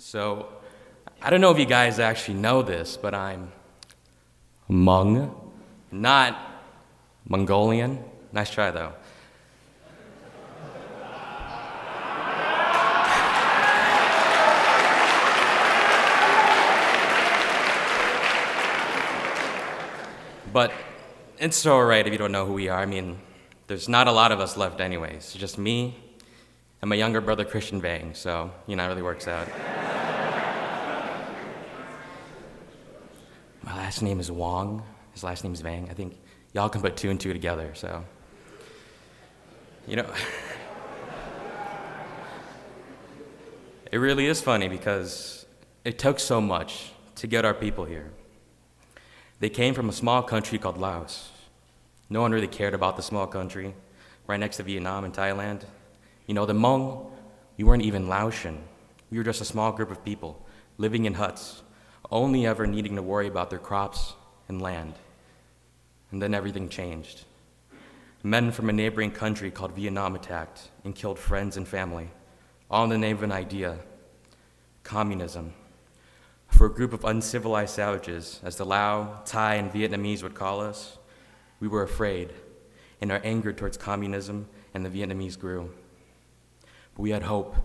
So, I don't know if you guys actually know this, but I'm Hmong, not Mongolian. Nice try, though. But it's all right if you don't know who we are. I mean, there's not a lot of us left anyways. It's just me and my younger brother, Christian Vang, so, it really works out. My last name is Wong. His last name is Vang. I think y'all can put two and two together, so. You know, it really is funny because it took so much to get our people here. They came from a small country called Laos. No one really cared about the small country, right next to Vietnam and Thailand. The Hmong, we weren't even Laotian. We were just a small group of people living in huts, only ever needing to worry about their crops and land. And then everything changed. Men from a neighboring country called Vietnam attacked and killed friends and family, all in the name of an idea: communism. For a group of uncivilized savages, as the Lao, Thai, and Vietnamese would call us, we were afraid, and our anger towards communism and the Vietnamese grew. But we had hope.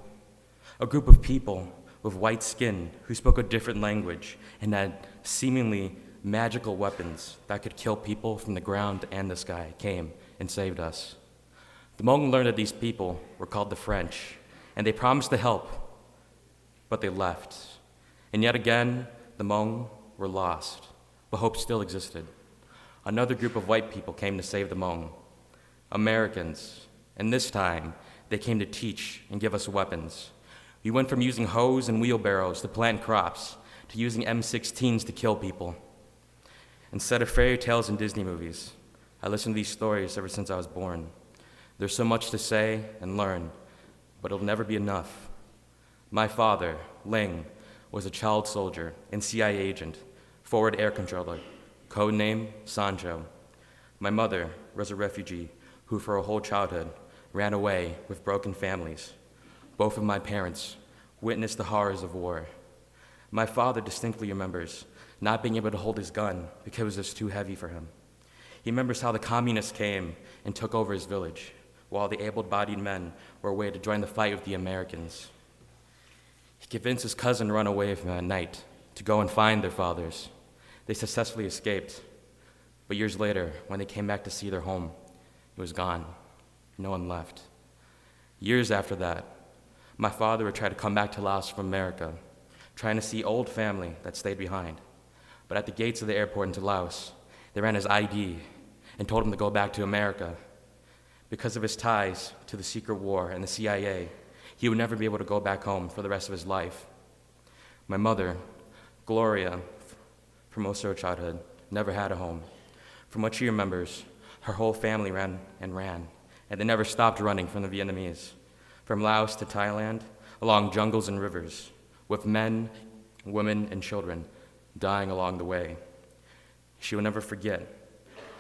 A group of people with white skin who spoke a different language and had seemingly magical weapons that could kill people from the ground and the sky came and saved us. The Hmong learned that these people were called the French, and they promised to help, but they left. And yet again, the Hmong were lost, but hope still existed. Another group of white people came to save the Hmong, Americans, and this time they came to teach and give us weapons. We went from using hoes and wheelbarrows to plant crops to using M16s to kill people. Instead of fairy tales and Disney movies, I listened to these stories ever since I was born. There's so much to say and learn, but it'll never be enough. My father, Ling, was a child soldier and CIA agent, forward air controller, codename Sancho. My mother was a refugee who for a whole childhood ran away with broken families. Both of my parents witnessed the horrors of war. My father distinctly remembers not being able to hold his gun because it was just too heavy for him. He remembers how the communists came and took over his village, while the able-bodied men were away to join the fight with the Americans. He convinced his cousin to run away from at night to go and find their fathers. They successfully escaped, but years later, when they came back to see their home, it was gone. No one left. Years after that, my father would try to come back to Laos from America, trying to see old family that stayed behind. But at the gates of the airport into Laos, they ran his ID and told him to go back to America. Because of his ties to the secret war and the CIA, he would never be able to go back home for the rest of his life. My mother, Gloria, for most of her childhood, never had a home. From what she remembers, her whole family ran, and they never stopped running from the Vietnamese, from Laos to Thailand, along jungles and rivers, with men, women, and children dying along the way. She will never forget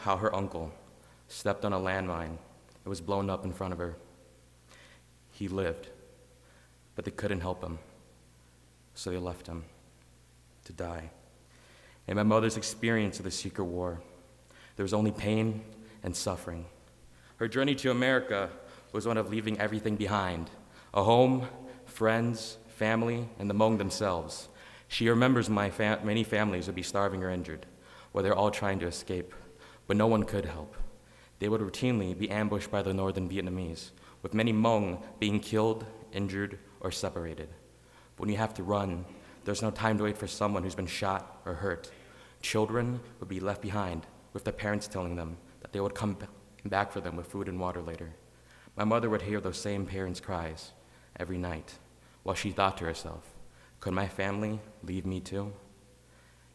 how her uncle stepped on a landmine. It was blown up in front of her. He lived, but they couldn't help him, so they left him to die. In my mother's experience of the secret war, there was only pain and suffering. Her journey to America was one of leaving everything behind: a home, friends, family, and the Hmong themselves. She remembers many families would be starving or injured, where they're all trying to escape, but no one could help. They would routinely be ambushed by the northern Vietnamese, with many Hmong being killed, injured, or separated. But when you have to run, there's no time to wait for someone who's been shot or hurt. Children would be left behind, with their parents telling them that they would come back for them with food and water later. My mother would hear those same parents' cries every night, while she thought to herself, could my family leave me too?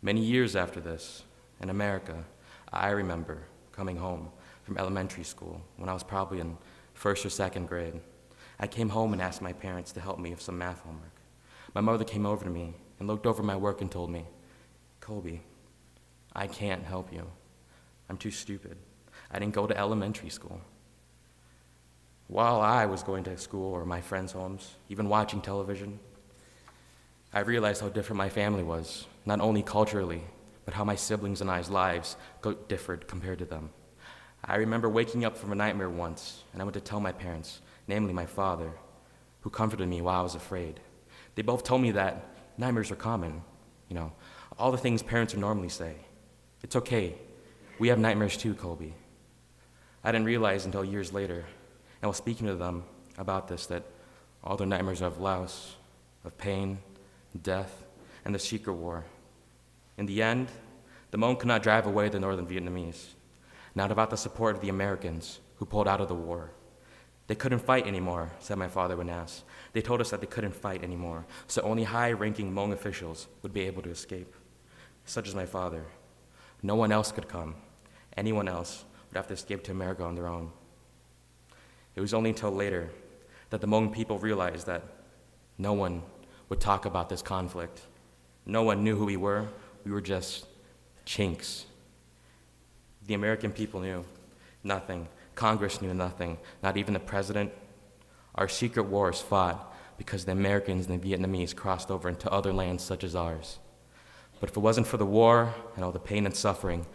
Many years after this, in America, I remember coming home from elementary school when I was probably in first or second grade. I came home and asked my parents to help me with some math homework. My mother came over to me and looked over my work and told me, Colby, I can't help you. I'm too stupid. I didn't go to elementary school. While I was going to school or my friends' homes, even watching television, I realized how different my family was, not only culturally, but how my siblings and I's lives differed compared to them. I remember waking up from a nightmare once, and I went to tell my parents, namely my father, who comforted me while I was afraid. They both told me that nightmares are common, all the things parents would normally say. It's okay, we have nightmares too, Colby. I didn't realize until years later, and while speaking to them about this, that all their nightmares are of Laos, of pain, death, and the secret war. In the end, the Hmong could not drive away the northern Vietnamese, not without the support of the Americans who pulled out of the war. They couldn't fight anymore, said my father when asked. They told us that they couldn't fight anymore, so only high-ranking Hmong officials would be able to escape, such as my father. No one else could come. Anyone else would have to escape to America on their own. It was only until later that the Hmong people realized that no one would talk about this conflict. No one knew who we were. We were just chinks. The American people knew nothing. Congress knew nothing, not even the president. Our secret wars fought because the Americans and the Vietnamese crossed over into other lands such as ours. But if it wasn't for the war and all the pain and suffering,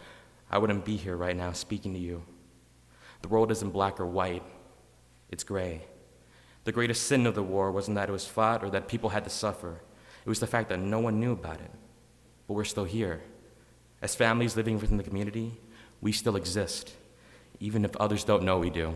I wouldn't be here right now speaking to you. The world isn't black or white, it's gray. The greatest sin of the war wasn't that it was fought or that people had to suffer. It was the fact that no one knew about it. But we're still here. As families living within the community, we still exist, even if others don't know we do.